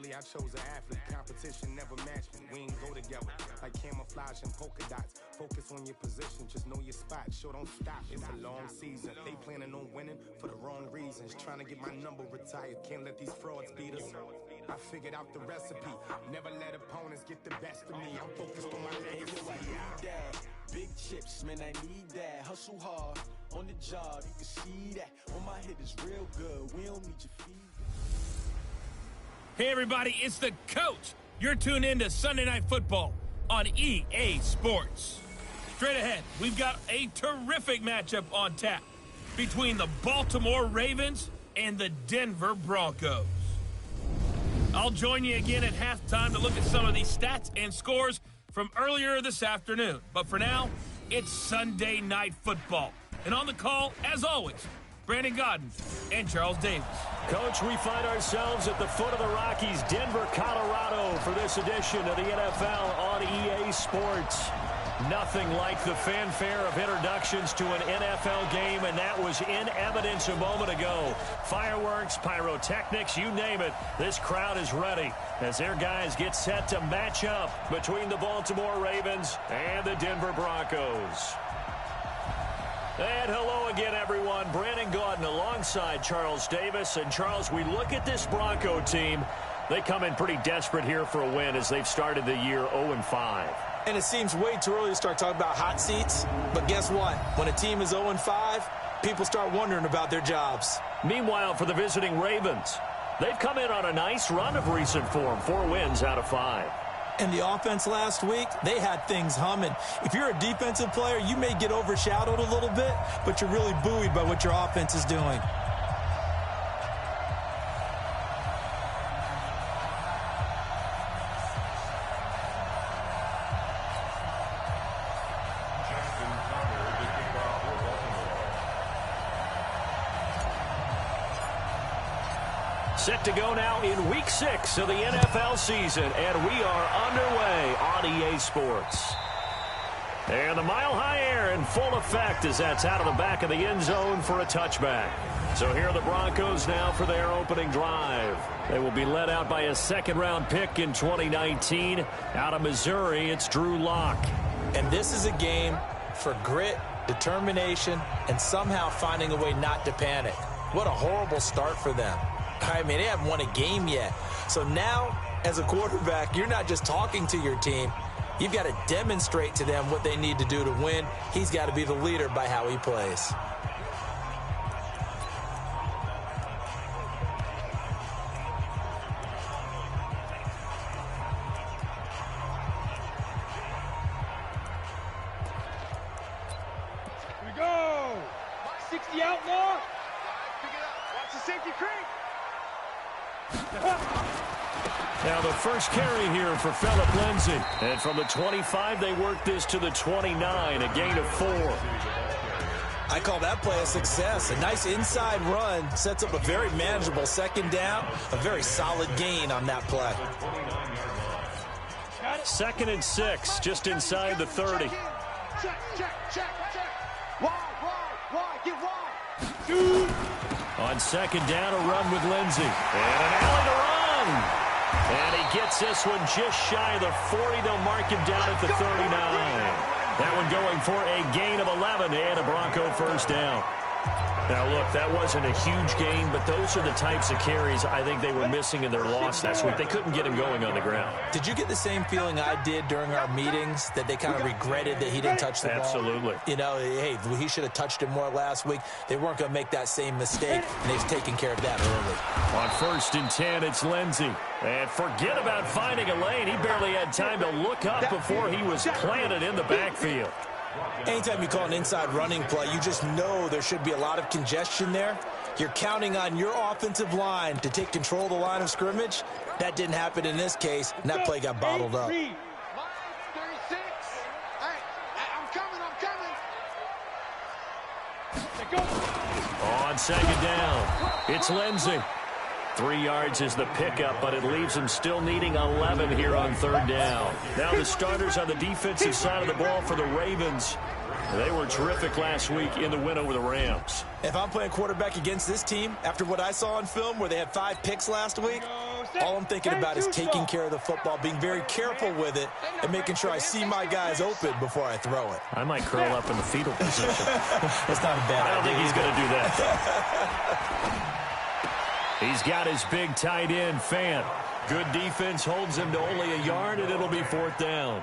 Clearly, I chose an athlete. Competition never matched me. We ain't go together like camouflage and polka dots. Focus on your position, just know your spot. Sure, don't stop. It's a long season. They planning on winning for the wrong reasons. Trying to get my number retired. Can't let these frauds beat us. I figured out the recipe. Never let opponents get the best of me. I'm focused on my legacy. Big chips, man, I need that. Hustle hard on the job. You can see that. On my head is real good. We don't need your feet. Hey everybody, it's the coach. You're tuned in to Sunday Night Football on EA Sports. Straight ahead, we've got a terrific matchup on tap between the Baltimore Ravens and the Denver Broncos. I'll join you again at halftime to look at some of these stats and scores from earlier this afternoon. But for now, it's Sunday Night Football. And on the call, as always, Brandon Godden and Charles Davis. Coach, we find ourselves at the foot of the Rockies, Denver, Colorado, for this edition of the NFL on EA Sports. Nothing like the fanfare of introductions to an NFL game, and that was in evidence a moment ago. Fireworks, pyrotechnics, you name it. This crowd is ready as their guys get set to match up between the Baltimore Ravens and the Denver Broncos. And hello again, everyone. Brandon Gaudin alongside Charles Davis. And, Charles, we look at this Bronco team. They come in pretty desperate here for a win as they've started the year 0-5. And it seems way too early to start talking about hot seats. But guess what? When a team is 0-5, people start wondering about their jobs. Meanwhile, for the visiting Ravens, they've come in on a nice run of recent form, 4 wins out of 5. And the offense last week, they had things humming. If you're a defensive player, you may get overshadowed a little bit, but you're really buoyed by what your offense is doing. Set to go now in Week 6 of the NFL season, and we are underway on EA Sports. And the mile-high air in full effect as that's out of the back of the end zone for a touchback. So here are the Broncos now for their opening drive. They will be led out by a second-round pick in 2019. Out of Missouri, it's Drew Lock. And this is a game for grit, determination, and somehow finding a way not to panic. What a horrible start for them. I mean, they haven't won a game yet. So now, as a quarterback, you're not just talking to your team. You've got to demonstrate to them what they need to do to win. He's got to be the leader by how he plays. Here we go. 60 outlaw. Watch the safety creep. Now the first carry here for Phillip Lindsay. And from the 25, they work this to the 29, a gain of 4. I call that play a success. A nice inside run sets up a very manageable second down, a very solid gain on that play. 2nd and 6, just inside the 30. Check. Wide, get wide. On second down, a run with Lindsay. And an alley to run. And he gets this one just shy of the 40. They'll mark him down at the 39. That one going for a gain of 11 and a Bronco first down. Now, look, that wasn't a huge gain, but those are the types of carries I think they were missing in their loss last week. They couldn't get him going on the ground. Did you get the same feeling I did during our meetings, that they kind of regretted that he didn't touch the ball? Absolutely. You know, hey, he should have touched it more last week. They weren't going to make that same mistake, and they've taken care of that early. On 1st and 10, it's Lindsay. And forget about finding a lane. He barely had time to look up before he was planted in the backfield. Anytime you call an inside running play, you just know there should be a lot of congestion there. You're counting on your offensive line to take control of the line of scrimmage. That didn't happen in this case, and that play got bottled up. 36. Hey, I'm coming. On second down, it's Lindsay. 3 yards is the pickup, but it leaves him still needing 11 here on 3rd down. Now the starters on the defensive side of the ball for the Ravens. They were terrific last week in the win over the Rams. If I'm playing quarterback against this team, after what I saw on film where they had 5 picks last week, All I'm thinking about is taking care of the football, being very careful with it, and making sure I see my guys open before I throw it. I might curl up in the fetal position. That's not a bad idea. I don't think he's going to do that. He's got his big tight end, Fant. Good defense holds him to only a yard, and it'll be 4th down.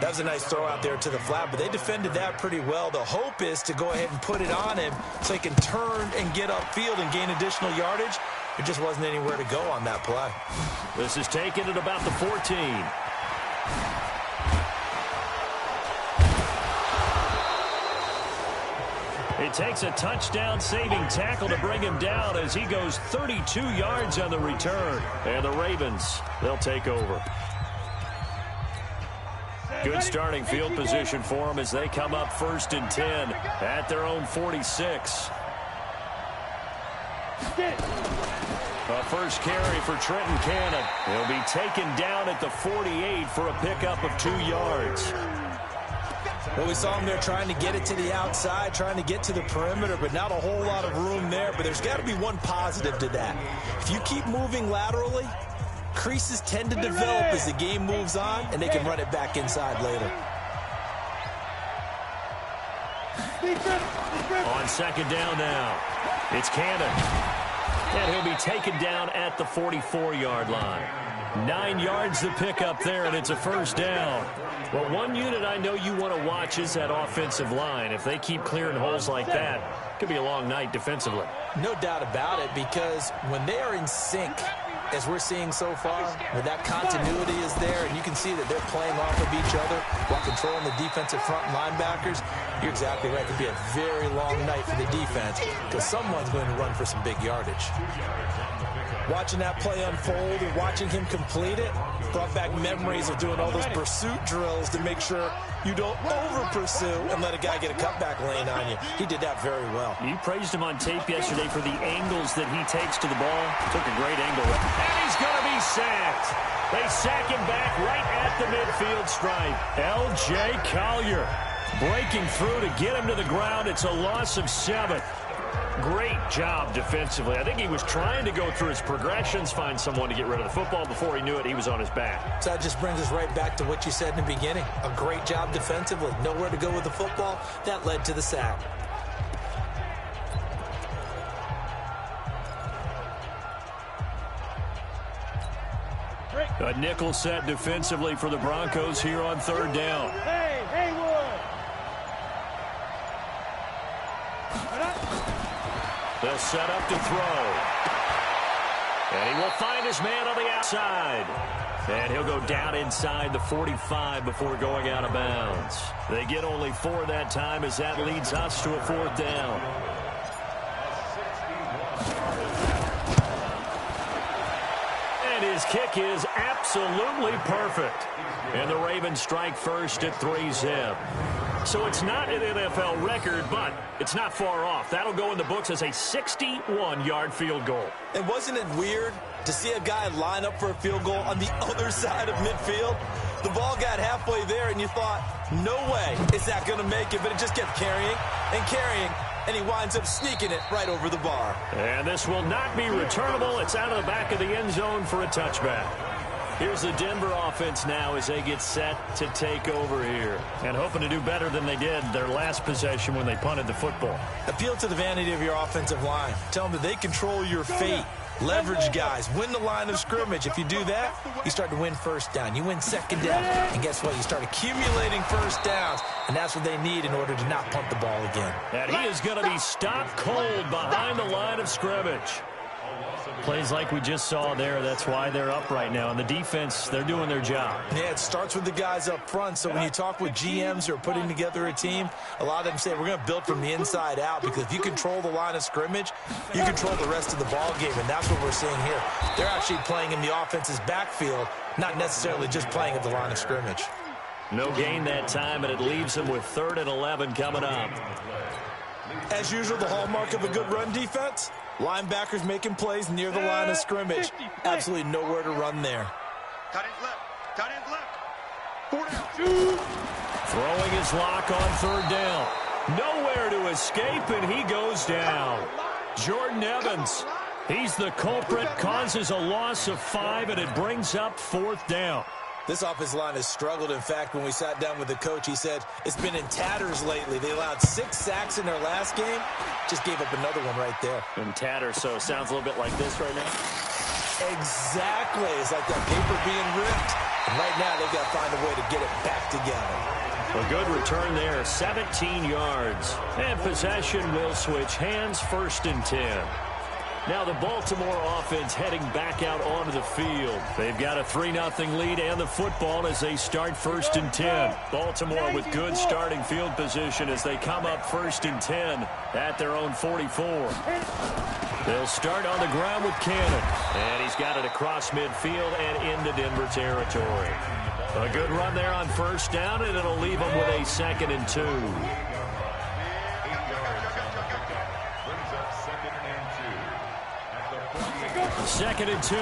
That was a nice throw out there to the flat, but they defended that pretty well. The hope is to go ahead and put it on him so he can turn and get upfield and gain additional yardage. There just wasn't anywhere to go on that play. This is taken at about the 14. It takes a touchdown-saving tackle to bring him down as he goes 32 yards on the return. And the Ravens, they'll take over. Good starting field position for them as they come up 1st and 10 at their own 46. A first carry for Trenton Cannon. He'll be taken down at the 48 for a pickup of 2 yards. Well, we saw him there trying to get it to the outside, trying to get to the perimeter, but not a whole lot of room there. But there's got to be one positive to that. If you keep moving laterally, creases tend to develop as the game moves on, and they can run it back inside later. On 2nd down now, it's Cannon. And he'll be taken down at the 44-yard line. 9 yards to pick up there, and it's a 1st down. Well, one unit I know you want to watch is that offensive line. If they keep clearing holes like that, it could be a long night defensively. No doubt about it, because when they are in sync, as we're seeing so far, where that continuity is there, and you can see that they're playing off of each other while controlling the defensive front linebackers, you're exactly right. It could be a very long night for the defense because someone's going to run for some big yardage. Watching that play unfold and watching him complete it brought back memories of doing all those pursuit drills to make sure you don't over-pursue and let a guy get a cutback lane on you. He did that very well. You praised him on tape yesterday for the angles that he takes to the ball. Took a great angle. And he's going to be sacked. They sack him back right at the midfield stripe. L.J. Collier breaking through to get him to the ground. It's a loss of 7. Great job defensively. I think he was trying to go through his progressions, find someone to get rid of the football. Before he knew it, he was on his back. So that just brings us right back to what you said in the beginning. A great job defensively. Nowhere to go with the football. That led to the sack. A nickel set defensively for the Broncos here on 3rd down. Hey, Haywood! They'll set up to throw. And he will find his man on the outside. And he'll go down inside the 45 before going out of bounds. They get only 4 that time as that leads us to a 4th down. And his kick is absolutely perfect. And the Ravens strike first at 3-zip. So it's not an NFL record, but it's not far off. That'll go in the books as a 61-yard field goal. And wasn't it weird to see a guy line up for a field goal on the other side of midfield? The ball got halfway there, and you thought, no way is that going to make it, but it just kept carrying and carrying, and he winds up sneaking it right over the bar. And this will not be returnable. It's out of the back of the end zone for a touchback. Here's the Denver offense now as they get set to take over here. And hoping to do better than they did their last possession when they punted the football. Appeal to the vanity of your offensive line. Tell them that they control your fate. Leverage guys. Win the line of scrimmage. If you do that, you start to win 1st down. You win 2nd down. And guess what? You start accumulating 1st downs. And that's what they need in order to not punt the ball again. And he is going to be stopped cold behind the line of scrimmage. Plays like we just saw there, that's why they're up right now. And the defense, they're doing their job. Yeah, it starts with the guys up front. So when you talk with GMs who are putting together a team, a lot of them say we're going to build from the inside out, because if you control the line of scrimmage, you control the rest of the ball game, and that's what we're seeing here. They're actually playing in the offense's backfield, not necessarily just playing at the line of scrimmage. No gain that time, and it leaves them with 3rd and 11 coming up. As usual, the hallmark of a good run defense, linebackers making plays near the line of scrimmage. Absolutely nowhere to run there. Cut it left. Cut it left. 4 down. Throwing his lock on 3rd down. Nowhere to escape, and he goes down. Jordan Evans He's the culprit, causes a loss of 5, and it brings up 4th down. This offensive line has struggled. In fact, when we sat down with the coach, he said it's been in tatters lately. They allowed 6 sacks in their last game. Just gave up another one right there. In tatters, so it sounds a little bit like this right now. Exactly. It's like that paper being ripped. And right now, they've got to find a way to get it back together. A good return there, 17 yards. And possession will switch hands, 1st and 10. Now the Baltimore offense heading back out onto the field. They've got a 3-0 lead and the football as they start 1st and 10. Baltimore with good starting field position as they come up 1st and 10 at their own 44. They'll start on the ground with Cannon. And he's got it across midfield and into Denver territory. A good run there on 1st down, and it'll leave them with a 2nd and 2. Second and 2.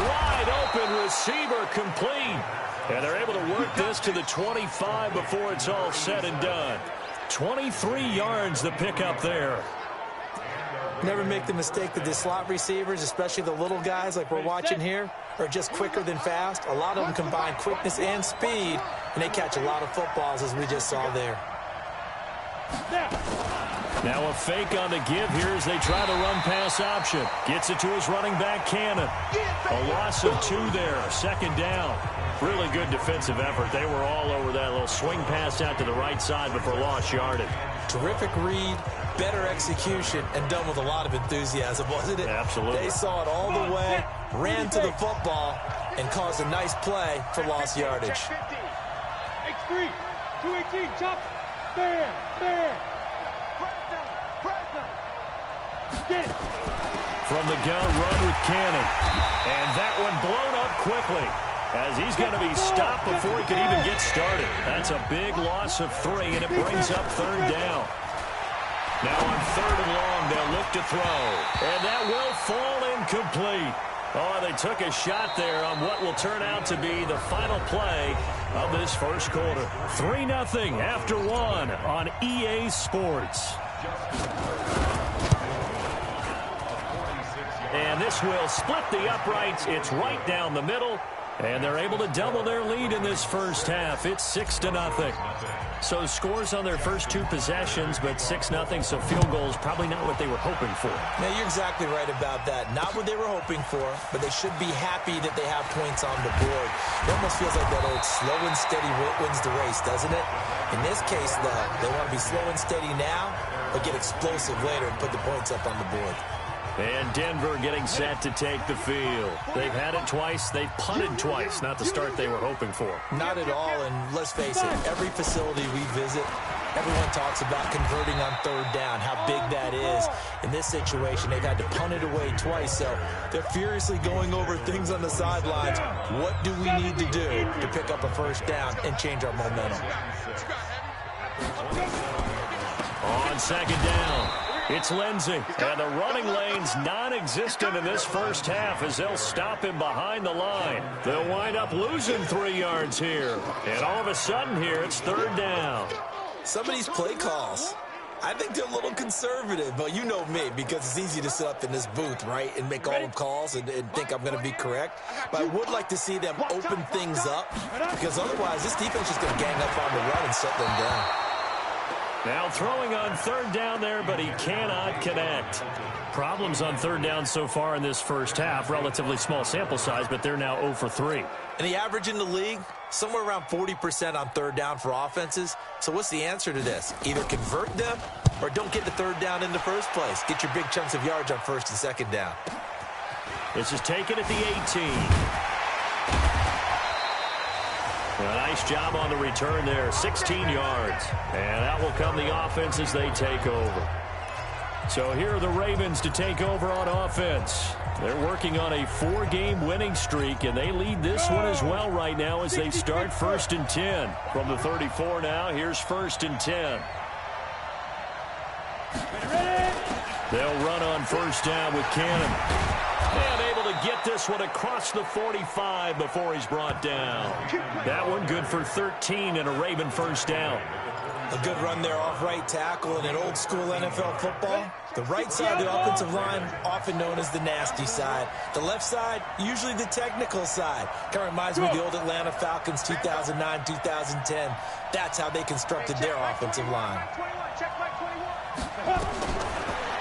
Wide open receiver complete. And they're able to work this to the 25 before it's all said and done. 23 yards the pickup there. Never make the mistake that the slot receivers, especially the little guys like we're watching here, are just quicker than fast. A lot of them combine quickness and speed, and they catch a lot of footballs, as we just saw there. Now a fake on the give here as they try the run-pass option. Gets it to his running back, Cannon. A loss of 2 there, 2nd down. Really good defensive effort. They were all over that little swing pass out to the right side before lost yardage. Terrific read, better execution, and done with a lot of enthusiasm, wasn't it? Absolutely. They saw it all the way, ran to the football, and caused a nice play for lost yardage. X3, 218, chop, there. Get it. From the gun, run with Cannon. And that one blown up quickly as he's going to be stopped before he can even get started. That's a big loss of 3, and it brings up 3rd down. Now on 3rd and long, they'll look to throw. And that will fall incomplete. Oh, they took a shot there on what will turn out to be the final play of this first quarter. 3-0 after 1 on EA Sports. And this will split the uprights. It's right down the middle. And they're able to double their lead in this first half. It's 6-0. So scores on their first 2 possessions, but 6-0, so field goals probably not what they were hoping for. Now, you're exactly right about that. Not what they were hoping for, but they should be happy that they have points on the board. It almost feels like that old slow and steady wins the race, doesn't it? In this case, though, they want to be slow and steady now, but get explosive later and put the points up on the board. And Denver getting set to take the field. They've had it twice. They've punted twice. Not the start they were hoping for. Not at all, and let's face it, every facility we visit, everyone talks about converting on 3rd down, how big that is. In this situation, they've had to punt it away twice, so they're furiously going over things on the sidelines. What do we need to do to pick up a 1st down and change our momentum? On 2nd down, it's Lindsey. And the running lane's non-existent in this first half as they'll stop him behind the line. They'll wind up losing 3 yards here. And all of a sudden here, it's 3rd down. Some of these play calls, I think they're a little conservative, but you know me, because it's easy to sit up in this booth, right, and make all the calls and think I'm going to be correct. But I would like to see them open things up, because otherwise this defense is going to gang up on the run and shut them down. Now throwing on 3rd down there, but he cannot connect. Problems on 3rd down so far in this first half. Relatively small sample size, but they're now 0 for 3. And the average in the league, somewhere around 40% on 3rd down for offenses. So what's the answer to this? Either convert them or don't get the 3rd down in the first place. Get your big chunks of yards on 1st and 2nd down. This is taken at the 18. A nice job on the return there, 16 yards. And that will come the offense as they take over. So here are the Ravens to take over on offense. They're working on a 4-game winning streak, and they lead this one as well right now as they start 1st and 10. From the 34 now, here's 1st and 10. They'll run on 1st down with Cannon. And able to get this one across the 45 before he's brought down. That one good for 13 and a Raven 1st down. A good run there off right tackle in an old school NFL football. The right side of the offensive line, often known as the nasty side. The left side, usually the technical side. Kind of reminds me of the old Atlanta Falcons 2009, 2010. That's how they constructed their offensive line.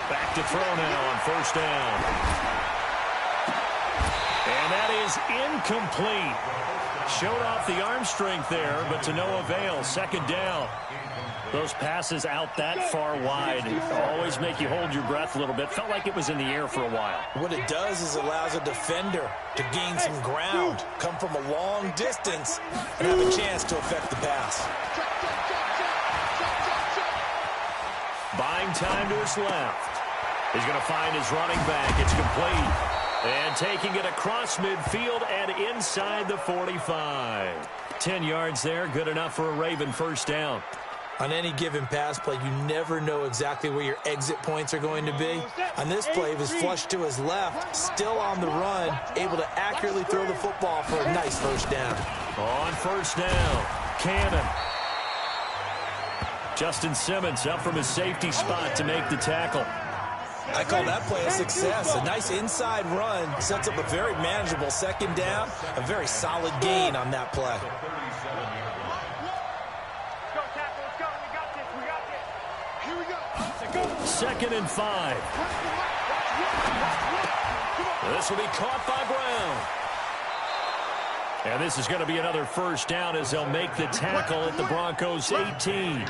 Back to throw now on first down. And that is incomplete. Showed off the arm strength there, but to no avail. Second down. Those passes out that far wide always make you hold your breath a little bit. Felt like it was in the air for a while. What it does is allows a defender to gain some ground, come from a long distance, and have a chance to affect the pass. Buying time to his left. He's going to find his running back. It's complete. And taking it across midfield and inside the 45. 10 yards there, good enough for a Raven first down. On any given pass play, you never know exactly where your exit points are going to be. On this play, he was flushed to his left, still on the run, able to accurately throw the football for a nice first down. On first down, Cannon. Justin Simmons up from his safety spot to make the tackle. I call that play a success. A nice inside run sets up a very manageable second down, a very solid gain on that play. Second and 5. This will be caught by Brown. And this is going to be another first down as they'll make the tackle at the Broncos' 18.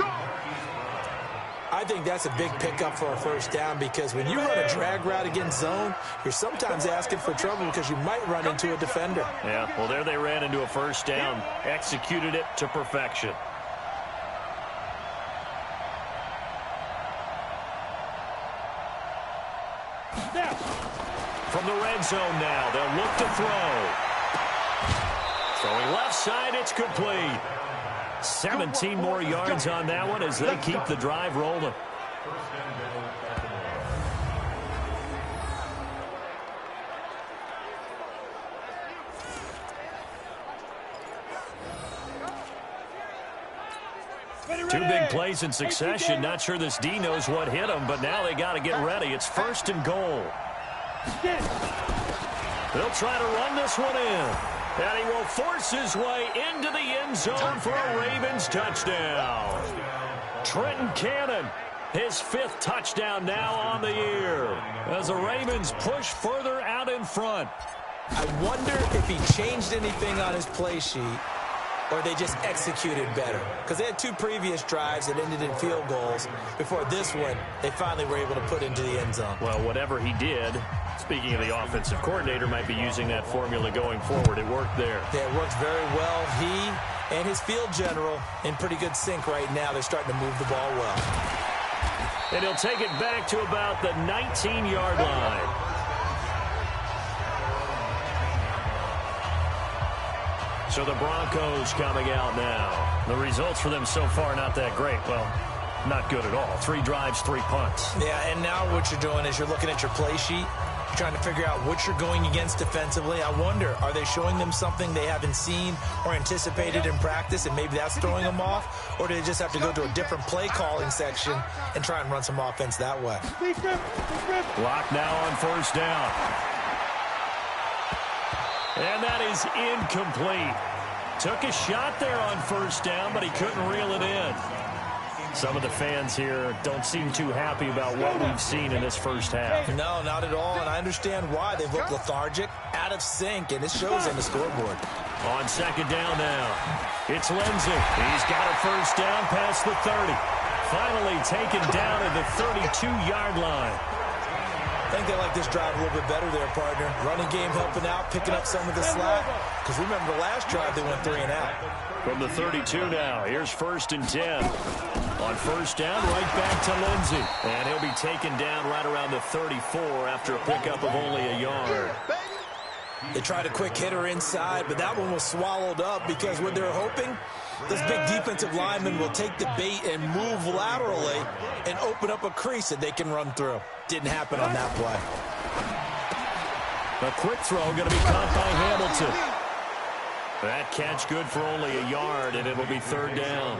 I think that's a big pickup for a first down because when you run a drag route against zone, you're sometimes asking for trouble because you might run into a defender. Yeah, well, there they ran into a first down, executed it to perfection. From the red zone now, they'll look to throw. Throwing left side, it's complete. 17 more yards on that one as they keep the drive rolling. Two big plays in succession. Not sure this D knows what hit him, but now they got to get ready. It's first and goal. They'll try to run this one in. And he will force his way into the end zone for a Ravens touchdown. Trenton Cannon, his 5th touchdown now on the year, as the Ravens push further out in front. I wonder if he changed anything on his play sheet or they just executed better. Because they had 2 previous drives that ended in field goals. Before this one, they finally were able to put into the end zone. Well, whatever he did, speaking of the offensive coordinator, might be using that formula going forward. It worked there. Yeah, it worked very well. He and his field general in pretty good sync right now. They're starting to move the ball well. And he'll take it back to about the 19-yard line. So the Broncos coming out now. The results for them so far not that great. Well, not good at all. 3 drives, 3 punts. Yeah, and now what you're doing is you're looking at your play sheet. You're trying to figure out what you're going against defensively. I wonder, are they showing them something they haven't seen or anticipated in practice, and maybe that's throwing them off? Or do they just have to go to a different play calling section and try and run some offense that way? Block now on first down. And that is incomplete. Took a shot there on first down, but he couldn't reel it in. Some of the fans here don't seem too happy about what we've seen in this first half. No, not at all, and I understand why. They've looked lethargic, out of sync, and it shows on the scoreboard. On second down now, it's Lindsey. He's got a first down past the 30. Finally taken down at the 32-yard line. I think they like this drive a little bit better there, partner. Running game helping out, picking up some of the slack. Because remember the last drive, they went 3 and out. From the 32 now, here's first and 10. On first down, right back to Lindsey. And he'll be taken down right around the 34 after a pickup of only a yard. They tried a quick hitter inside, but that one was swallowed up because what they're hoping, this big defensive lineman will take the bait and move laterally and open up a crease that they can run through. Didn't happen on that play. A quick throw going to be caught by Hamilton. That catch good for only a yard, and it'll be third down.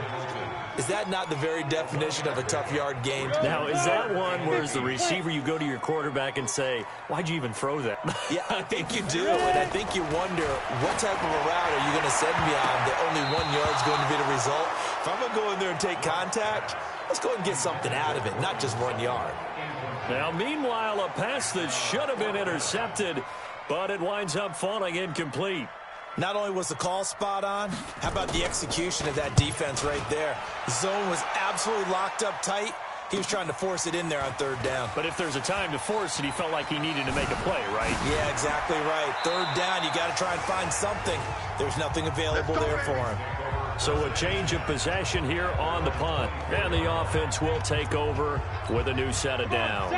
Is that not the very definition of a tough yard gain? Now, is that one where as the receiver you go to your quarterback and say, why'd you even throw that? Yeah, I think you do, and I think you wonder what type of a route are you going to send me on that only 1 yard is going to be the result? If I'm going to go in there and take contact, let's go and get something out of it, not just 1 yard. Now, meanwhile, a pass that should have been intercepted, but it winds up falling incomplete. Not only was the call spot on, how about the execution of that defense right there? The zone was absolutely locked up tight. He was trying to force it in there on third down. But if there's a time to force it, he felt like he needed to make a play, right? Yeah, exactly right. Third down, you got to try and find something. There's nothing available there for him. So a change of possession here on the punt. And the offense will take over with a new set of downs.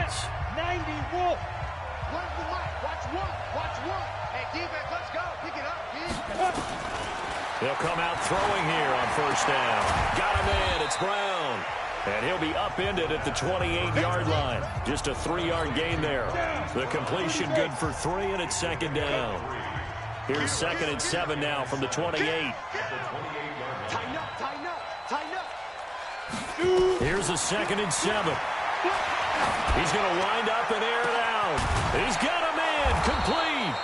90 Wolf. Run the mic. Watch one. Watch one. Hey, defense, let's go. Pick it up, kid. They'll come out throwing here on first down. Got him in. It's Brown. And he'll be upended at the 28-yard line. Just a 3-yard gain there. The completion good for 3, and it's second down. Here's 2nd and 7 now from the 28. Tighten up, tighten up, tighten up. Here's a 2nd and 7. He's going to wind up and air it out. He's got a man complete.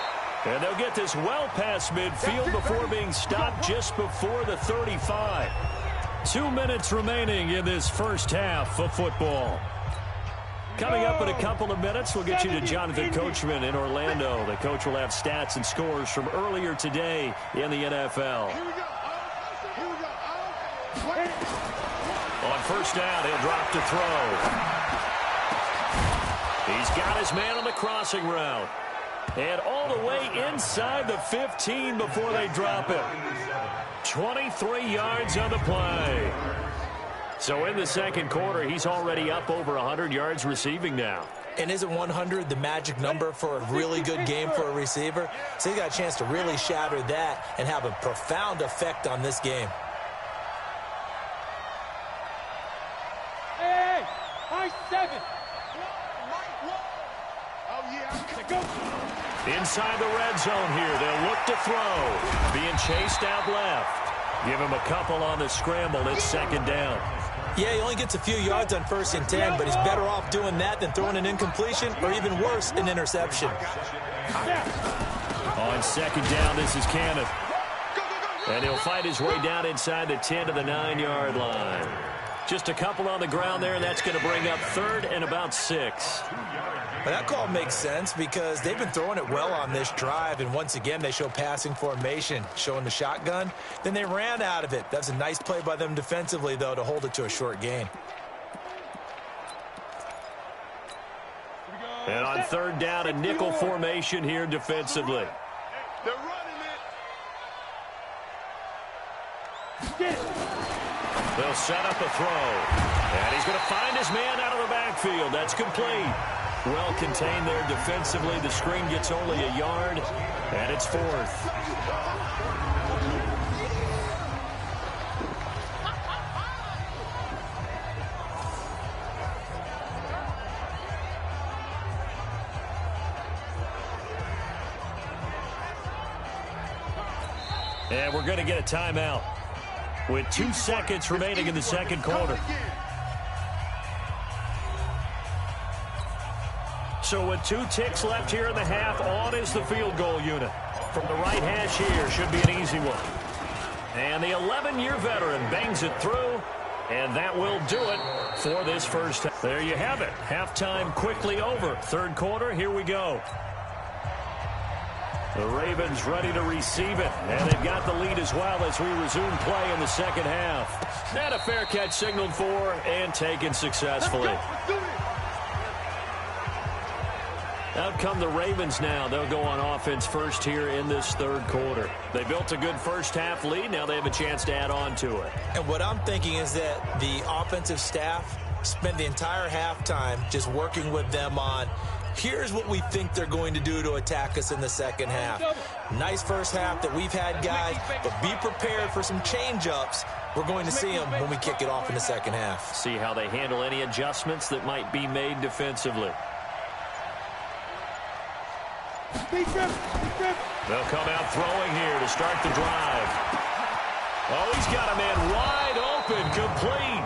And they'll get this well past midfield before being stopped just before the 35. 2 minutes remaining in this first half of football. Coming up in a couple of minutes, we'll get you to Jonathan Coachman in Orlando. The coach will have stats and scores from earlier today in the NFL. Here we go. Here we go. On first down, he'll drop to throw. He's got his man on the crossing route. And all the way inside the 15 before they drop it. 23 yards on the play. So in the second quarter, he's already up over 100 yards receiving now. And isn't 100 the magic number for a really good game for a receiver? So he got a chance to really shatter that and have a profound effect on this game. Hey, high 7. Oh, yeah. Go. Inside the red zone here, they'll look to throw. Being chased out left. Give him a couple on the scramble. It's second down. Yeah, he only gets a few yards on 1st and 10, but he's better off doing that than throwing an incompletion or even worse, an interception. On second down, this is Cannon. And he'll fight his way down inside the 10 to the 9-yard line. Just a couple on the ground there, and that's going to bring up 3rd and about 6. But that call makes sense because they've been throwing it well on this drive, and once again they show passing formation, showing the shotgun. Then they ran out of it. That's a nice play by them defensively, though, to hold it to a short gain. And on third down, a nickel formation here defensively. They're running it. They'll set up a throw. And he's going to find his man out of the backfield. That's complete. Well contained there defensively. The screen gets only a yard, and it's 4th. And we're going to get a timeout with 2 seconds remaining in the second quarter. So with 2 ticks left here in the half, on is the field goal unit. From the right hash here, should be an easy one. And the 11-year veteran bangs it through, and that will do it for this first half. There you have it. Halftime quickly over. Third quarter, here we go. The Ravens ready to receive it, and they've got the lead as well as we resume play in the second half. And a fair catch signaled for and taken successfully. Out come the Ravens now. They'll go on offense first here in this third quarter. They built a good first half lead. Now they have a chance to add on to it. And what I'm thinking is that the offensive staff spent the entire halftime just working with them on, here's what we think they're going to do to attack us in the second half. Nice first half that we've had, guys, but be prepared for some change-ups. We're going to see them when we kick it off in the second half. See how they handle any adjustments that might be made defensively. They'll come out throwing here to start the drive. Oh, he's got a man wide open, complete.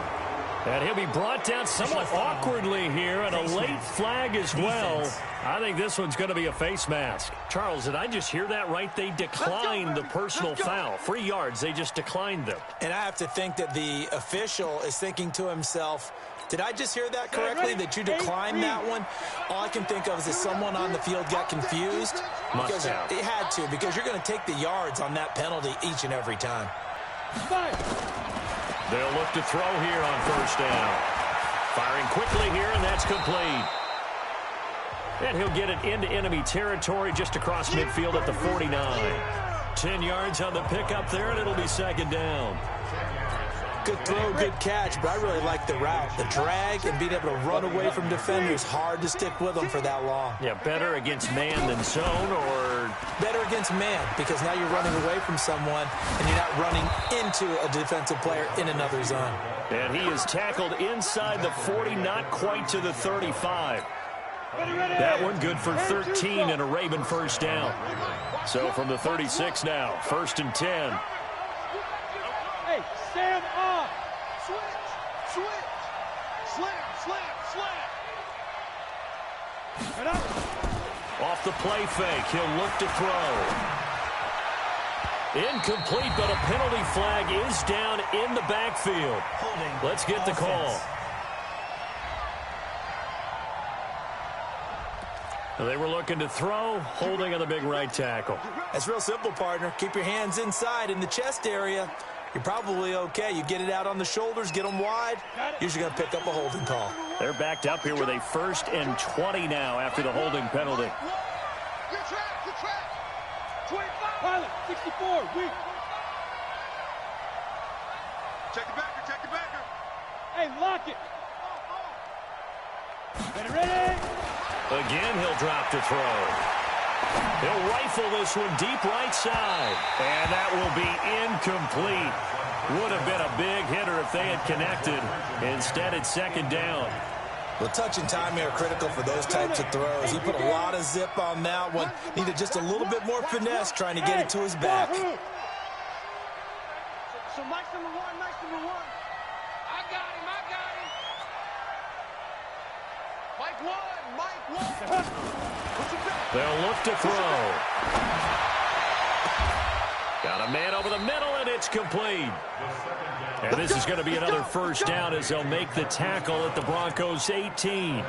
And he'll be brought down somewhat awkwardly here, and a late flag as well. I think this one's going to be a face mask. Charles, did I just hear that right? They declined the personal foul. 3 yards, they just declined them. And I have to think that the official is thinking to himself, did I just hear that correctly, that you declined that one? All I can think of is that someone on the field got confused. Must have. It had to, because you're going to take the yards on that penalty each and every time. They'll look to throw here on first down. Firing quickly here, and that's complete. And he'll get it into enemy territory just across midfield at the 49. 10 yards on the pickup there, and it'll be second down. Good throw, good catch, but I really like the route. The drag and being able to run away from defenders, hard to stick with them for that long. Yeah, better against man than zone, or better against man, because now you're running away from someone and you're not running into a defensive player in another zone. And he is tackled inside the 40, not quite to the 35. That one good for 13 and a Raven first down. So from the 36 now, 1st and 10. Hey, stand up. Switch. Slam. And up. Off the play fake, he'll look to throw. Incomplete, but a penalty flag is down in the backfield. Let's get the call. They were looking to throw, holding on the big right tackle. That's real simple, partner. Keep your hands inside in the chest area. You're probably okay. You get it out on the shoulders, get them wide. Usually going to pick up a holding call. They're backed up here with a 1st and 20 now after the holding penalty. Good track. 25. Pilot, 64, weak. Check the backer. Hey, lock it. Ready. Again, he'll drop to throw. He'll rifle this one deep right side. And that will be incomplete. Would have been a big hitter if they had connected. Instead, it's second down. Well, touch and timing are critical for those types of throws. He put a lot of zip on that one. Needed just a little bit more finesse trying to get it to his back. So Mike's number one. I got him. Mike one. They'll look to throw. Got a man over the middle, and it's complete. And this is going to be another first down as they'll make the tackle at the Broncos' 18. I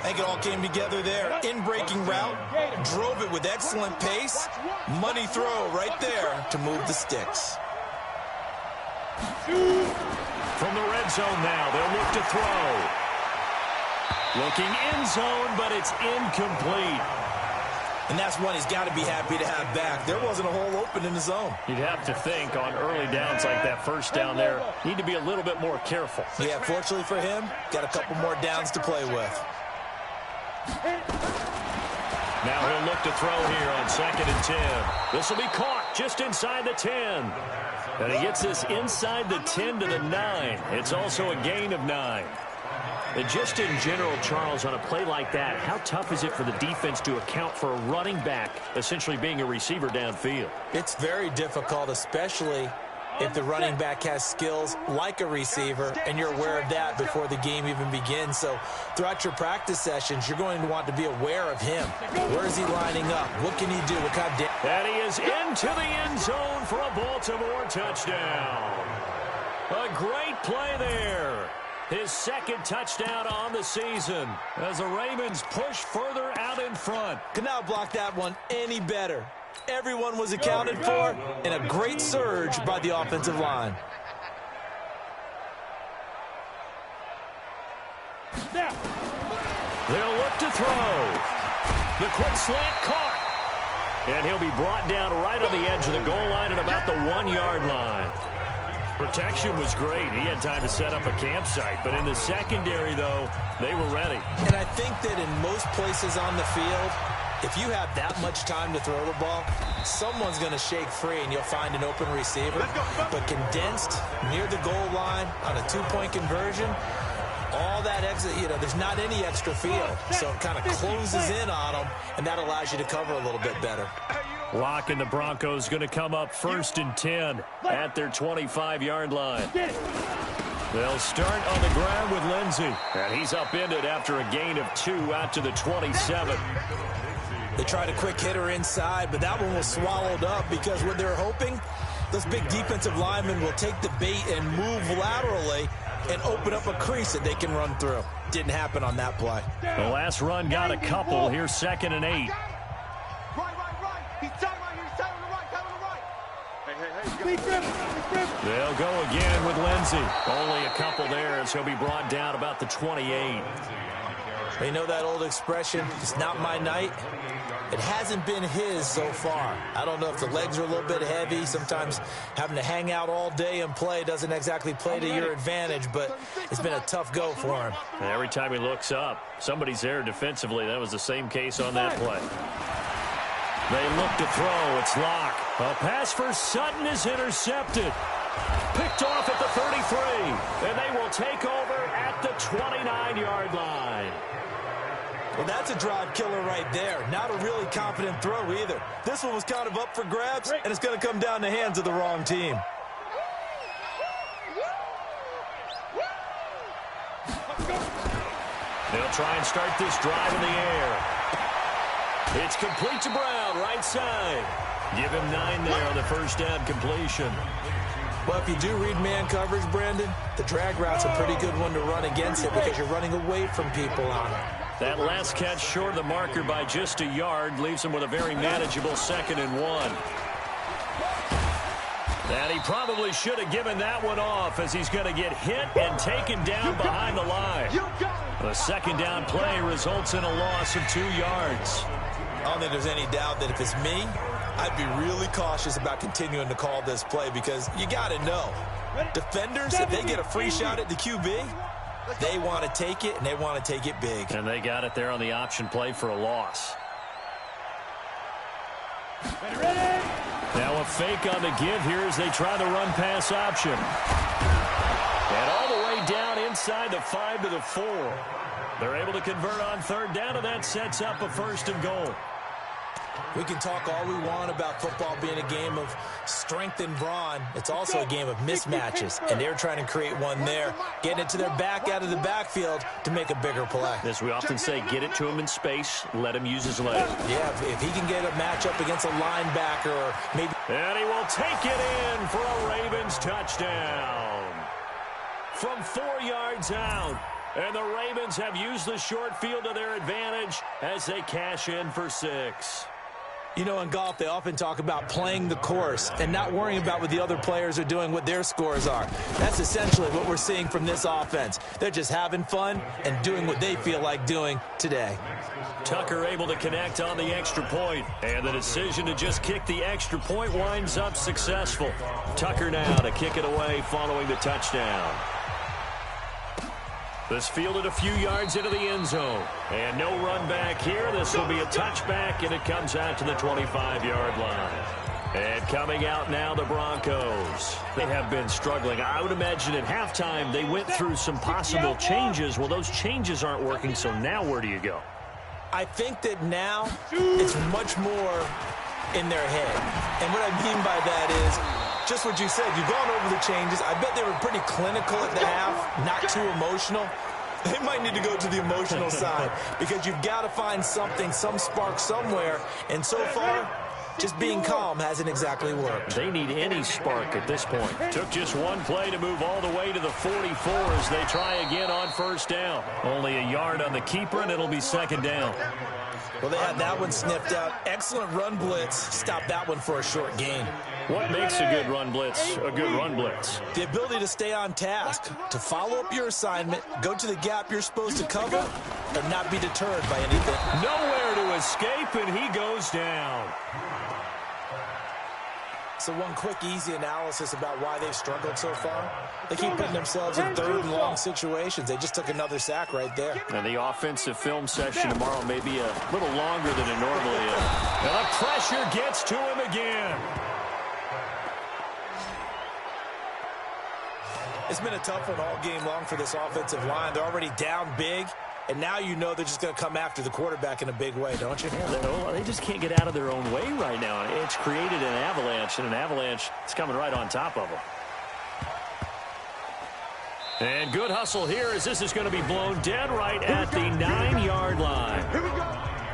think it all came together there. In-breaking route, drove it with excellent pace. Money throw right there to move the sticks. From the red zone now, they'll look to throw. Looking in zone, but it's incomplete. And that's one he's got to be happy to have back. There wasn't a hole open in the zone. You'd have to think on early downs like that first down there, need to be a little bit more careful. Yeah, fortunately for him, got a couple more downs to play with. Now he'll look to throw here on 2nd and 10. This will be caught just inside the 10. And he gets this inside the 10 to the 9. It's also a gain of 9. And just in general, Charles, on a play like that, how tough is it for the defense to account for a running back essentially being a receiver downfield? It's very difficult, especially if the running back has skills like a receiver, and you're aware of that before the game even begins. So throughout your practice sessions, you're going to want to be aware of him. Where is he lining up? What can he do? What kind of and he is into the end zone for a Baltimore touchdown. A great play there. His 2nd touchdown on the season as the Ravens push further out in front. Could not block that one any better. Everyone was accounted for, and a great surge by the offensive line. They'll look to throw. The quick slant caught. And he'll be brought down right on the edge of the goal line at about the 1-yard line. Protection was great. He had time to set up a campsite. But in the secondary, though, they were ready. And I think that in most places on the field, if you have that much time to throw the ball, someone's going to shake free and you'll find an open receiver. But condensed near the goal line on a 2-point conversion, all that exit, there's not any extra field. So it kind of closes in on them, and that allows you to cover a little bit better. Lock and the Broncos going to come up 1st and 10 at their 25-yard line. They'll start on the ground with Lindsey. And he's upended after a gain of 2 out to the 27. They tried a quick hitter inside, but that one was swallowed up because what they're hoping, those big defensive linemen will take the bait and move laterally and open up a crease that they can run through. Didn't happen on that play. The last run got a couple. Here's 2nd and 8. They'll go again with Lindsey. Only a couple there as he'll be brought down about the 28. You know that old expression, it's not my night? It hasn't been his so far. I don't know if the legs are a little bit heavy. Sometimes having to hang out all day and play doesn't exactly play to your advantage, but it's been a tough go for him. And every time he looks up, somebody's there defensively. That was the same case on that play. They look to throw. It's Locke. A pass for Sutton is intercepted. Picked off at the 33. And they will take over at the 29-yard line. Well, that's a drive killer right there. Not a really confident throw either. This one was kind of up for grabs, and it's going to come down the hands of the wrong team. They'll try and start this drive in the air. It's complete to Brown, right side. Give him 9 there on the first down completion. Well, if you do read man coverage, Brandon, the drag route's a pretty good one to run against it because you're running away from people on it. That last catch short of the marker by just a yard leaves him with a very manageable 2nd and 1. And he probably should have given that one off as he's going to get hit and taken down behind the line. The 2nd down play results in a loss of 2 yards. I don't think there's any doubt that if it's me, I'd be really cautious about continuing to call this play because you got to know, defenders, if they get a free shot at the QB, they want to take it, and they want to take it big. And they got it there on the option play for a loss. Now a fake on the give here as they try the run-pass option. And all the way down inside the 5 to the 4. They're able to convert on 3rd down, and that sets up a 1st and goal. We can talk all we want about football being a game of strength and brawn. It's also a game of mismatches, and they're trying to create one there, getting it to their back out of the backfield to make a bigger play. As we often say, get it to him in space, let him use his legs. Yeah, if he can get a matchup against a linebacker or maybe... And he will take it in for a Ravens touchdown. From 4 yards out. And the Ravens have used the short field to their advantage as they cash in for 6. You know, in golf, they often talk about playing the course and not worrying about what the other players are doing, what their scores are. That's essentially what we're seeing from this offense. They're just having fun and doing what they feel like doing today. Tucker able to connect on the extra point, and the decision to just kick the extra point winds up successful. Tucker now to kick it away following the touchdown. This fielded a few yards into the end zone. And no run back here. This will be a touchback, and it comes out to the 25-yard line. And coming out now, the Broncos. They have been struggling. I would imagine at halftime they went through some possible changes. Well, those changes aren't working, so now where do you go? I think that now it's much more in their head. And what I mean by that is just what you said. You've gone over the changes. I bet they were pretty clinical at the half, not too emotional. They might need to go to the emotional side because you've got to find something, some spark somewhere. And so far, just being calm hasn't exactly worked. They need any spark at this point. Took just one play to move all the way to the 44 as they try again on 1st down. Only a yard on the keeper, and it'll be 2nd down. Well, they had that one sniffed out. Excellent run blitz. Stopped that one for a short gain. What makes a good run blitz a good run blitz? The ability to stay on task, to follow up your assignment, go to the gap you're supposed to cover, and not be deterred by anything. Nowhere to escape, and he goes down. So one quick, easy analysis about why they've struggled so far. They keep putting themselves in 3rd and long situations. They just took another sack right there. And the offensive film session tomorrow may be a little longer than it normally is. And the pressure gets to him again. It's been a tough one all game long for this offensive line. They're already down big, and now you know they're just going to come after the quarterback in a big way, don't you? Yeah, they just can't get out of their own way right now. It's created an avalanche, and an avalanche is coming right on top of them. And good hustle here as this is going to be blown dead right at the 9-yard line. Here we go.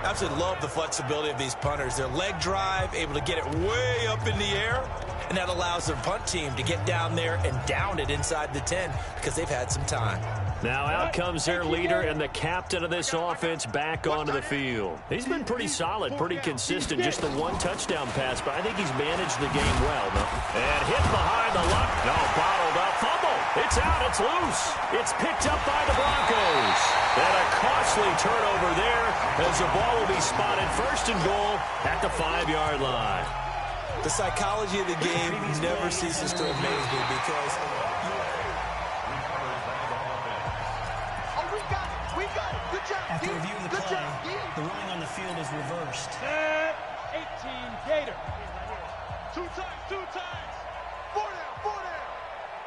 Absolutely love the flexibility of these punters. Their leg drive, able to get it way up in the air, and that allows their punt team to get down there and down it inside the 10 because they've had some time. Now out comes their leader and the captain of this offense back onto the field. He's been pretty solid, pretty consistent, just the one touchdown pass, but I think he's managed the game well. No? And hit behind the luck. No, bottled up. Fumble. It's out. It's loose. It's picked up by the Broncos. And a costly turnover there as the ball will be spotted first and goal at the 5-yard line. The psychology of the game never ceases to amaze me because... We got it. Good job. After reviewing the play, the ruling on the field is reversed. 18 Gator. Two times. Four down.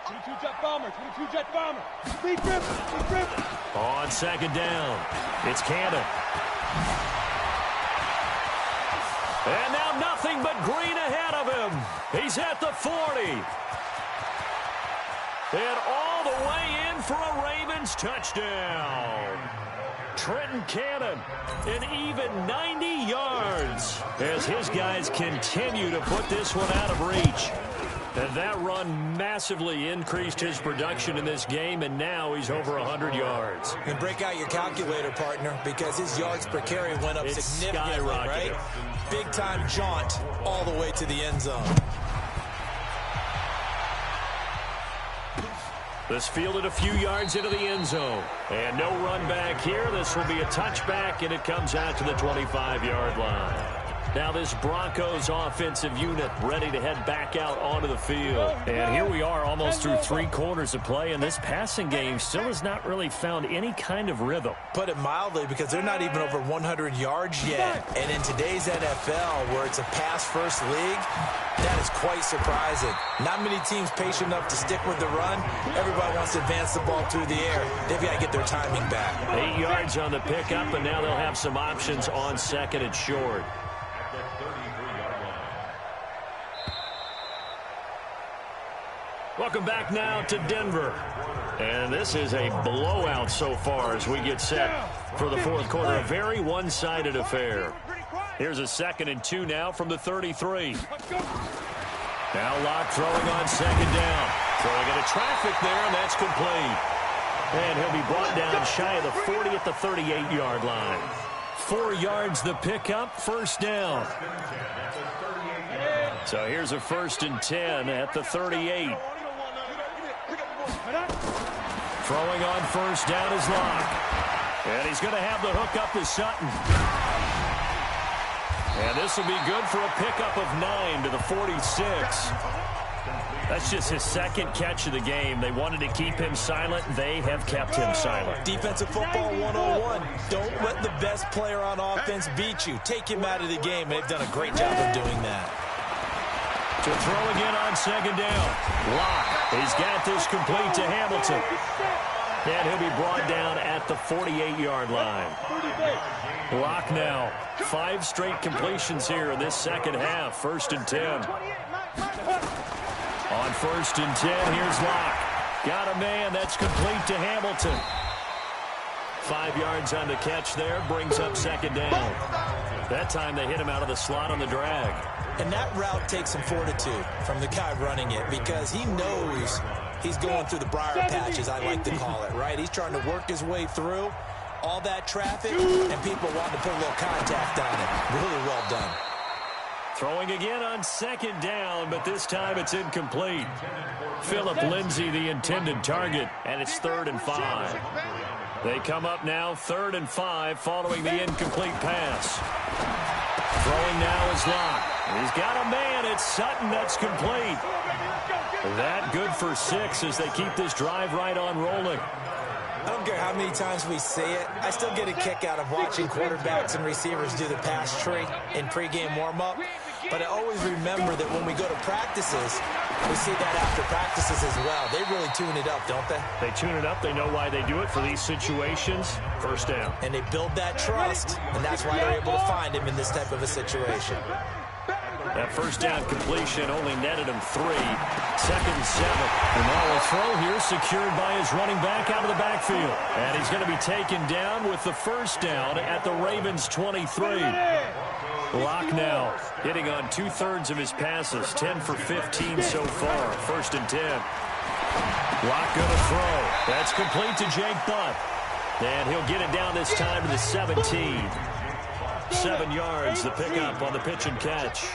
22 Jet Bomber. Lead Griffin. On second down, it's Cannon. And now nothing but green ahead of him. He's at the 40. And all the way in for a Ravens touchdown. Trenton Cannon, an even 90 yards as his guys continue to put this one out of reach. And that run massively increased his production in this game, and now he's over 100 yards. And break out your calculator, partner, because his yards per carry went up significantly, right? Big-time jaunt all the way to the end zone. This fielded a few yards into the end zone. And no run back here. This will be a touchback, and it comes out to the 25-yard line. Now this Broncos offensive unit ready to head back out onto the field. And here we are almost through 3 quarters of play, and this passing game still has not really found any kind of rhythm. Put it mildly, because they're not even over 100 yards yet. And in today's NFL, where it's a pass-first league, that is quite surprising. Not many teams patient enough to stick with the run. Everybody wants to advance the ball through the air. They've got to get their timing back. 8 yards on the pickup, and now they'll have some options on second and short. Welcome back now to Denver. And this is a blowout so far as we get set for the fourth quarter. A very one-sided affair. Here's a 2nd and 2 now from the 33. Now Locke throwing on second down. Throwing into traffic there, and that's complete. And he'll be brought down shy of the 40 at the 38-yard line. 4 yards the pickup, first down. So here's a 1st and 10 at the 38. Throwing on first down is Locke. And he's going to have the hook up to Sutton. And this will be good for a pickup of 9 to the 46. That's just his 2nd catch of the game. They wanted to keep him silent. They have kept him silent. Defensive football 101. Don't let the best player on offense beat you. Take him out of the game. They've done a great job of doing that. To throw again on second down. Locke. He's got this complete to Hamilton. And he'll be brought down at the 48-yard line. Locke now. 5 straight completions here in this second half. 1st and 10. On 1st and 10, here's Locke. Got a man. That's complete to Hamilton. 5 yards on the catch there. Brings up second down. That time they hit him out of the slot on the drag. And that route takes some fortitude from the guy running it, because he knows he's going through the briar patch, as I like to call it, right? He's trying to work his way through all that traffic, and people wanting to put a little contact on it. Really well done. Throwing again on second down, but this time it's incomplete. Phillip Lindsay, the intended target, and it's 3rd and 5. They come up now 3rd and 5 following the incomplete pass. Throwing now is Locke. He's got a man. It's Sutton. That's complete. That good for 6 as they keep this drive right on rolling. I don't care how many times we say it. I still get a kick out of watching quarterbacks and receivers do the pass tree in pregame warm-up. But I always remember that when we go to practices, We see that after practices as well. They really tune it up, don't they? They tune it up. They know why they do it for these situations. First down. And they build that trust, and that's why they're able to find him in this type of a situation. That first down completion only netted him 3. 2nd and 7. And now a throw here secured by his running back out of the backfield. And he's going to be taken down with the first down at the Ravens' 23. Locke now hitting on 2/3 of his passes. 10 for 15 so far. 1st and 10. Locke going to throw. That's complete to Jake Butt. And he'll get it down this time to the 17. 7 yards, the pickup on the pitch and catch.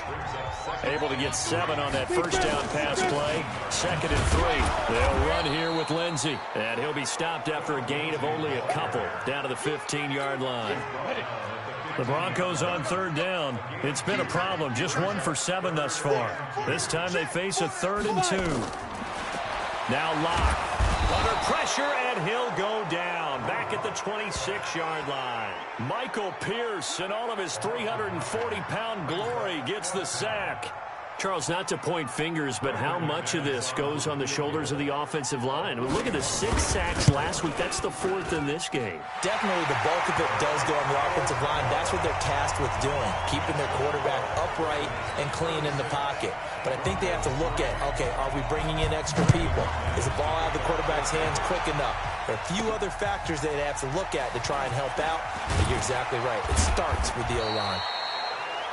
Able to get 7 on that first down pass play. 2nd and 3. They'll run here with Lindsey. And he'll be stopped after a gain of only a couple down to the 15-yard line. The Broncos on 3rd down. It's been a problem. Just 1 for 7 thus far. This time they face a 3rd and 2. Now Locke. Under pressure, and he'll go down. Back at the 26-yard line. Michael Pierce, in all of his 340-pound glory, gets the sack. Charles, not to point fingers, but how much of this goes on the shoulders of the offensive line? I mean, look at the 6 sacks last week. That's the 4th in this game. Definitely the bulk of it does go on the offensive line. That's what they're tasked with doing, keeping their quarterback upright and clean in the pocket. But I think they have to look at, okay, are we bringing in extra people? Is the ball out of the quarterback's hands quick enough? There are a few other factors they have to look at to try and help out. But you're exactly right. It starts with the O-line.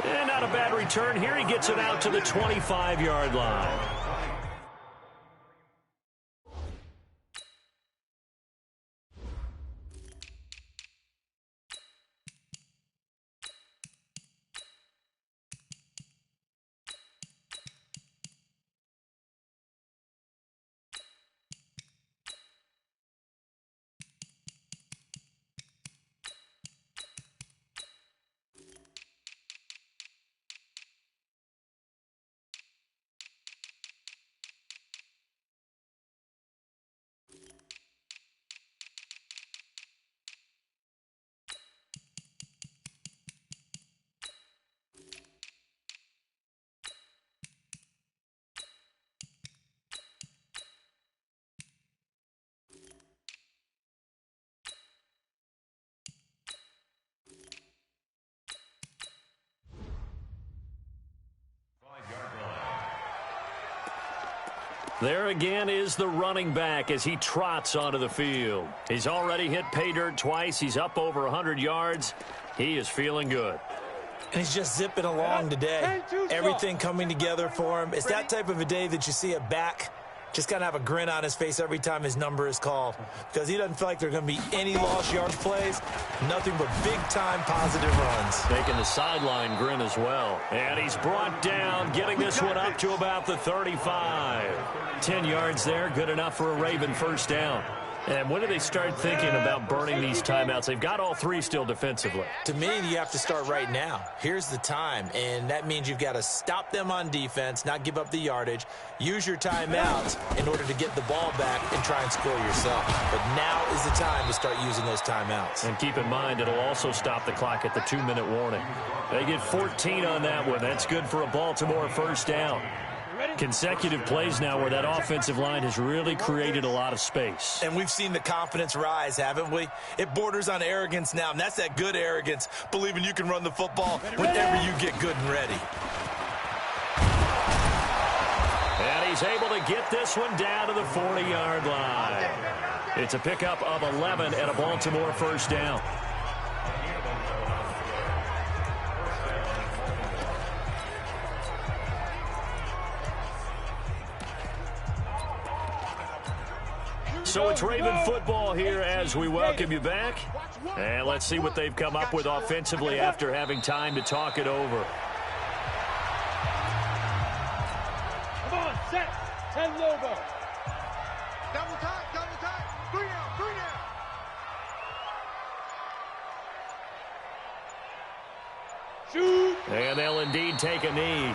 And not a bad return here. He gets it out to the 25-yard line. There again is the running back as he trots onto the field. He's already hit pay dirt twice. He's up over 100 yards. He is feeling good. And he's just zipping along today. Everything coming together for him. It's that type of a day that you see a back just kind of have a grin on his face every time his number is called, because he doesn't feel like there are going to be any lost yardage plays, nothing but big-time positive runs. Making the sideline grin as well. And he's brought down, getting this one up to about the 35. 10 yards there, good enough for a Raven first down. And when do they start thinking about burning these timeouts? They've got all 3 still defensively. To me, you have to start right now. Here's the time, and that means you've got to stop them on defense, not give up the yardage, use your timeouts in order to get the ball back and try and score yourself. But now is the time to start using those timeouts. And keep in mind, it'll also stop the clock at the 2-minute warning. They get 14 on that one. That's good for a Baltimore first down. Consecutive plays now where that offensive line has really created a lot of space. And we've seen the confidence rise, haven't we? It borders on arrogance now, and that's that good arrogance, believing you can run the football whenever you get good and ready. And he's able to get this one down to the 40-yard line. It's a pickup of 11 and a Baltimore first down. So it's Raven football here as we welcome you back. And let's see what they've come up with offensively after having time to talk it over. Come on, set. 10 logo. Double time, double time. 3 down, 3 down. Shoot. And they'll indeed take a knee.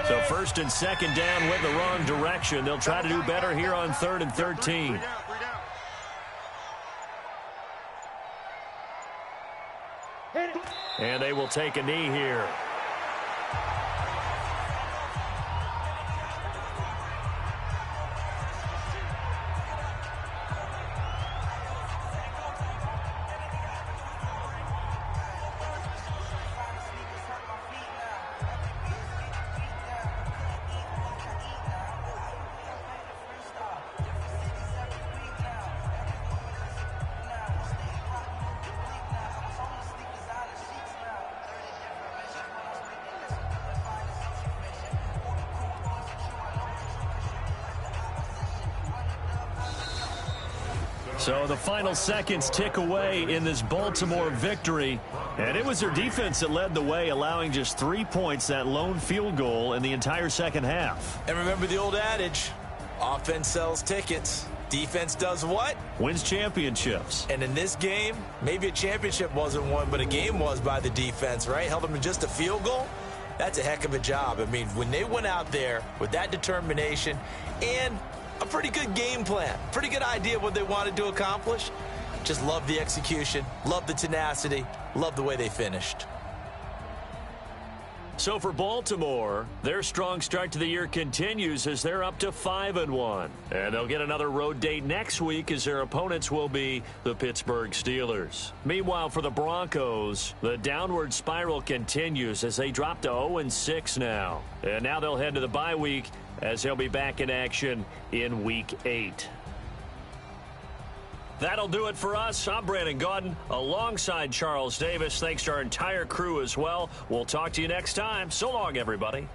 So first and second down went the wrong direction. They'll try to do better here on 3rd and 13. And they will take a knee here. So the final seconds tick away in this Baltimore victory. And it was their defense that led the way, allowing just 3 points, that lone field goal in the entire second half. And remember the old adage, offense sells tickets. Defense does what? Wins championships. And in this game, maybe a championship wasn't won, but a game was by the defense, right? Held them to just a field goal. That's a heck of a job. I mean, when they went out there with that determination and a pretty good game plan, pretty good idea what they wanted to accomplish, just love the execution, love the tenacity, love the way they finished. So for Baltimore, their strong start to the year continues as they're up to 5-1. And they'll get another road date next week as their opponents will be the Pittsburgh Steelers. Meanwhile, for the Broncos, the downward spiral continues as they drop to 0-6 now. And now they'll head to the bye week as they'll be back in action in Week 8. That'll do it for us. I'm Brandon Gaudin alongside Charles Davis. Thanks to our entire crew as well. We'll talk to you next time. So long, everybody.